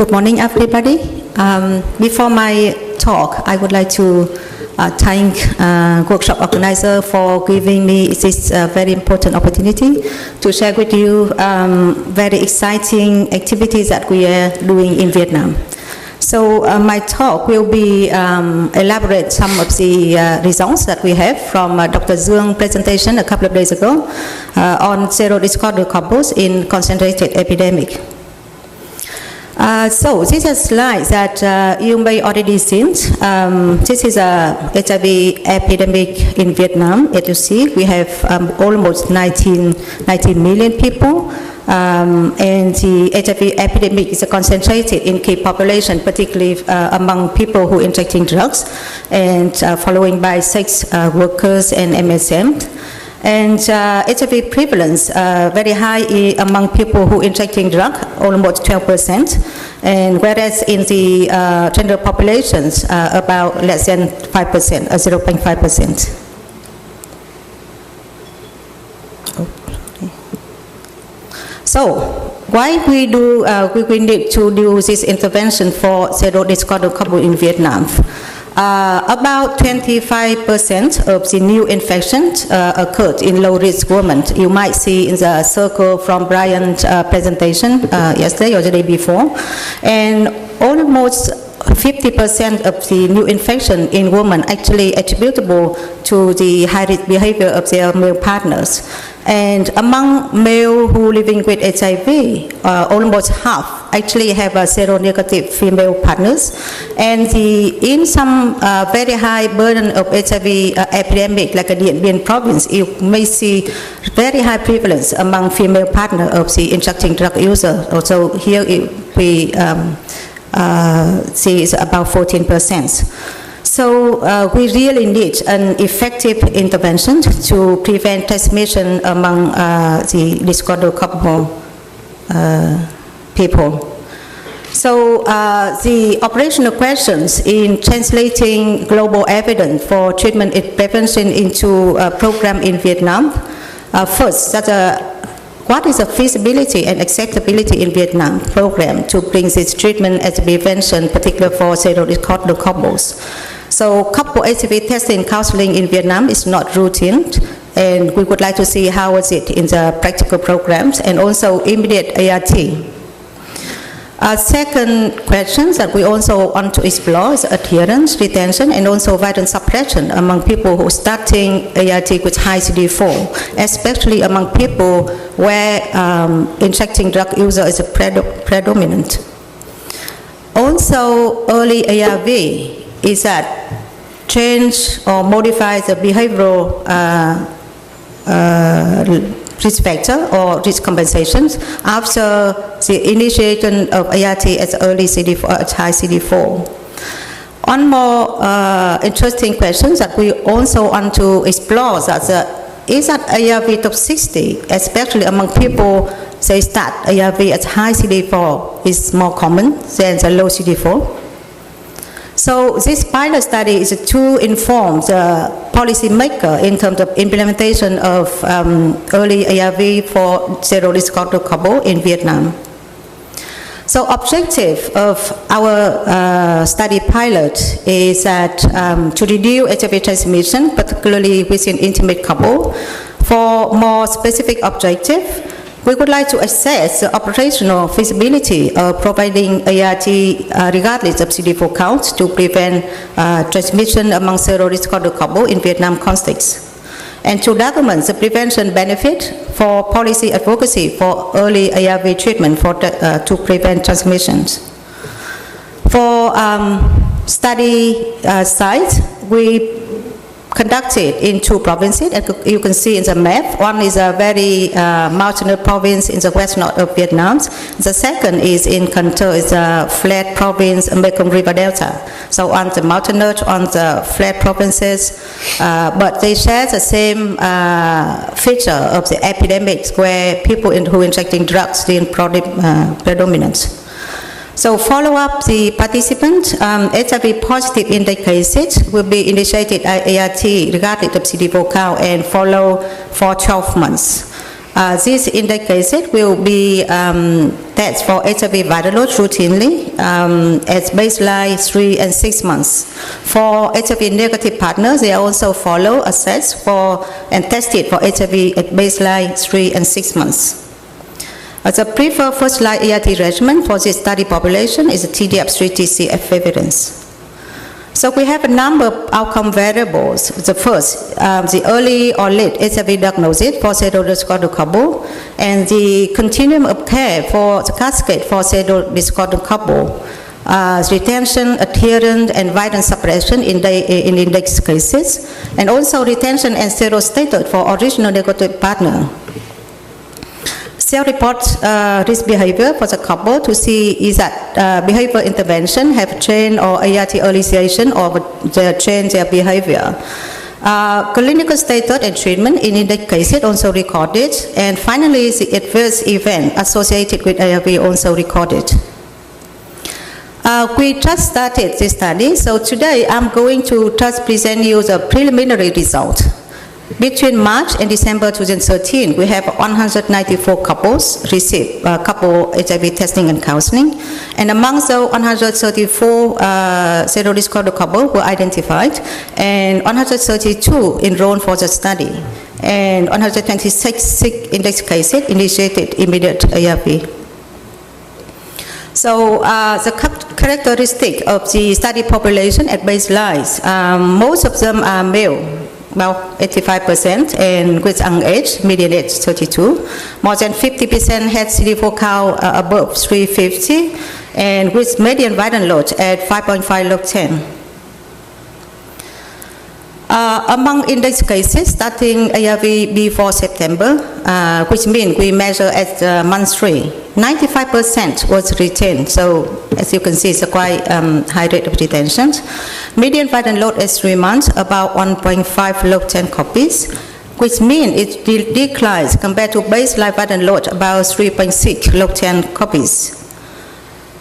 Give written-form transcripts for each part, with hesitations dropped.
Good morning, everybody. Before my talk, I would like to thank workshop organizer for giving me this very important opportunity to share with you very exciting activities that we are doing in Vietnam. So my talk will be elaborate some of the results that we have from Dr. Nguyen's presentation a couple of days ago on zero discordant couples in concentrated epidemic. So this is a slide that you may already seen. This is a HIV epidemic in Vietnam. As you see, we have almost 19 million people. And the HIV epidemic is concentrated in key population, particularly among people who are injecting drugs, and following by sex workers and MSM. And HIV prevalence very high among people who are injecting drugs, almost 12%, and whereas in the general populations, about less than 5%, 0.5%. So, why we need to do this intervention for zero discordant couple in Vietnam? About 25% of the new infections occurred in low-risk women. You might see in the circle from Brian's presentation yesterday or the day before. And almost 50% of the new infection in women actually attributable to the high-risk behavior of their male partners. And among male who living with HIV, almost half actually have a seronegative female partners. And in some very high burden of HIV epidemic, like in Nguyen province, you may see very high prevalence among female partner of the injecting drug user. Also here we see it's about 14%. So we really need an effective intervention to prevent transmission among the discordant couple people. So the operational questions in translating global evidence for treatment and prevention into a program in Vietnam. First, what is the feasibility and acceptability in Vietnam program to bring this treatment as prevention, particularly for zero discordant couples? So couple HIV testing counseling in Vietnam is not routine, and we would like to see how is it in the practical programs and also immediate ART. Second question that we also want to explore is adherence, retention, and also viral suppression among people who are starting ART with high CD4, especially among people where injecting drug user is predominant. Also, early ARV is that change or modify the behavioral risk factor or risk compensations after the initiation of ART as early CD4, at high CD4. One more interesting question that we also want to explore is that ARV toxicity, especially among people they start ARV at high CD4 is more common than the low CD4. So this pilot study is to inform the policymaker in terms of implementation of early ARV for zero discordant couple in Vietnam. So objective of our study pilot is that to reduce HIV transmission, particularly within intimate couple. For more specific objective, we would like to assess the operational feasibility of providing ART regardless of CD4 count to prevent transmission among zero discordant couple in Vietnam context, and to document the prevention benefit for policy advocacy for early ARV treatment to prevent transmissions. For study sites, we conducted in 2 provinces, as you can see in the map. One is a very mountainous province in the west north of Vietnam. The second is in Can Tho, is a flat province, Mekong River Delta. So on the mountainous, on the flat provinces, but they share the same feature of the epidemics where people who are injecting drugs in predominant. So follow up the participants, HIV positive in the cases will be initiated at ART regardless of CD4 count and follow for 12 months. These index cases will be tested for HIV viral load routinely at baseline 3 and 6 months. For HIV negative partners, they are also follow, assessed for, and tested for HIV at baseline 3 and 6 months. The preferred first-line ART regimen for this study population is TDF3-TCF evidence. So we have a number of outcome variables. The first, the early or late HIV diagnosis for serodiscordant couple, and the continuum of care for the cascade for serodiscordant couple, retention, adherence, and violence suppression in index cases, and also retention and serostatus for original negative partner. Self-report risk behavior for the couple to see is that behavior intervention have changed or ART earlyization or they change their behavior. Clinical status and treatment in index cases also recorded, and finally the adverse event associated with ARV also recorded. We just started this study, so today I'm going to just present you the preliminary result. Between March and December 2013, we have 194 couples receive couple HIV testing and counseling, and among the 134 serodiscordant couples were identified, and 132 enrolled for the study, and 126 index cases initiated immediate ARV. So the characteristic of the study population at baseline, most of them are male, about 85%, and with young age, median age 32. More than 50% had CD4 count above 350, and with median viral load at 5.5 log 10. Among index cases, starting ARV before September, which means we measure at month 3, 95% was retained. So as you can see, it's a quite high rate of retention. Median viral load at 3 months, about 1.5 log 10 copies, which means it declines compared to baseline viral load about 3.6 log 10 copies.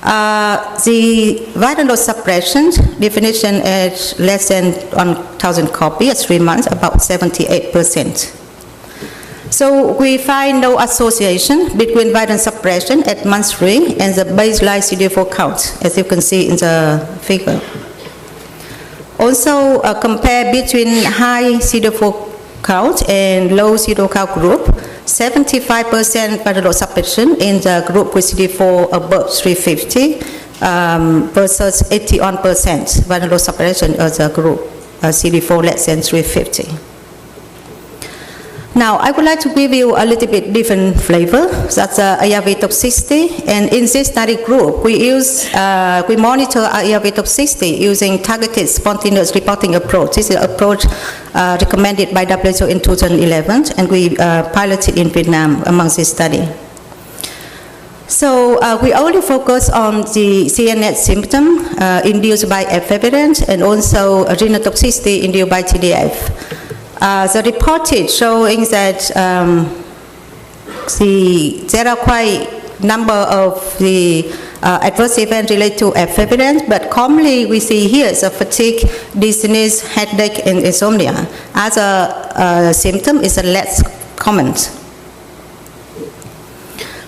The viral load suppression definition at less than 1,000 copies at 3 months, about 78%. So we find no association between viral suppression at month 3 and the baseline CD4 count, as you can see in the figure. Also, compare between high CD4 count and low CD4 count group, 75% viral load suppression in the group with CD4 above 350 versus 81% viral load suppression of the group CD4 less than 350. Now, I would like to give you a little bit different flavor. That's ARV toxicity, and in this study group, we monitor ARV toxicity using targeted spontaneous reporting approach. This is an approach recommended by WHO in 2011, and we piloted in Vietnam among this study. So we only focus on the CNS symptom induced by efavirenz and also renal toxicity induced by TDF. The reported showing that there are quite number of the adverse events related to efavirenz, but commonly we see here is a fatigue, dizziness, headache, and insomnia. As a symptom is a less common.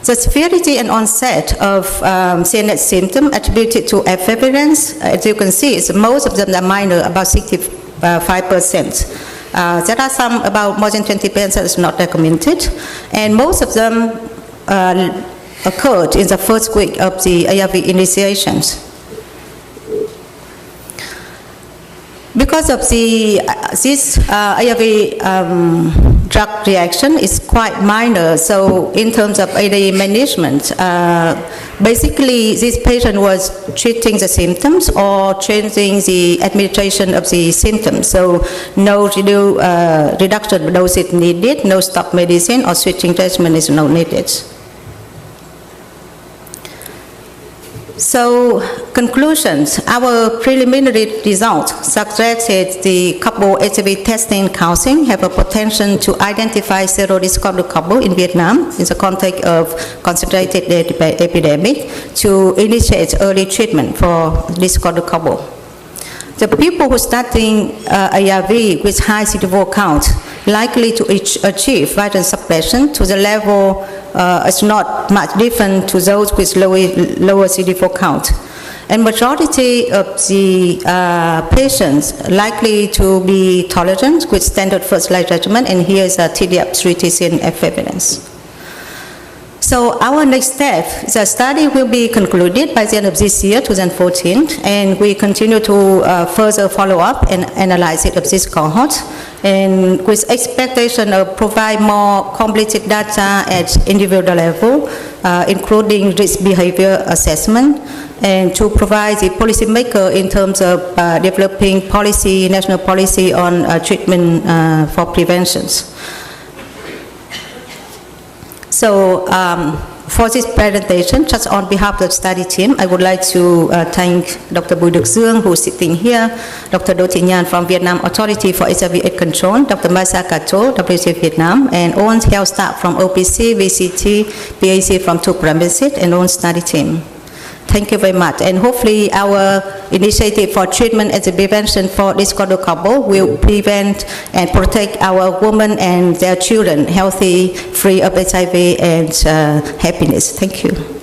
The severity and onset of CNS symptom attributed to efavirenz, as you can see, is most of them are minor, about 65%. There are some about more than 20% is not documented, and most of them occurred in the first week of the ARV initiations. Because of this ARV drug reaction is quite minor, so in terms of AD management, basically this patient was treating the symptoms or changing the administration of the symptoms. So no reduction of dose is needed, no stop medicine or switching regimen is not needed. So, conclusions. Our preliminary results suggested the couple HIV testing counseling have a potential to identify serodiscordant couple in Vietnam in the context of concentrated epidemic to initiate early treatment for discordant couple. The people who starting ARV with high CD4 count likely to achieve viral suppression to the level is not much different to those with lower CD4 count. And majority of the patients likely to be tolerant with standard first-line regimen, and here is a TDF3 TCNF evidence. So our next step, the study will be concluded by the end of this year, 2014, and we continue to further follow up and analyze it of this cohort, and with expectation of provide more completed data at individual level, including risk behavior assessment, and to provide the policymaker in terms of developing policy, national policy on treatment for preventions. So for this presentation, just on behalf of the study team, I would like to thank Dr. Bùi Đức Dương, who is sitting here, Dr. Đỗ Thị Nhàn from Vietnam Authority for HIV/AIDS Control, Dr. Masa Kato, WCH Vietnam, and all health staff from OPC, VCT, PAC from Thuy Premises, and all study team. Thank you very much, and hopefully our initiative for treatment and prevention for this couple will prevent and protect our women and their children healthy, free of HIV and happiness. Thank you.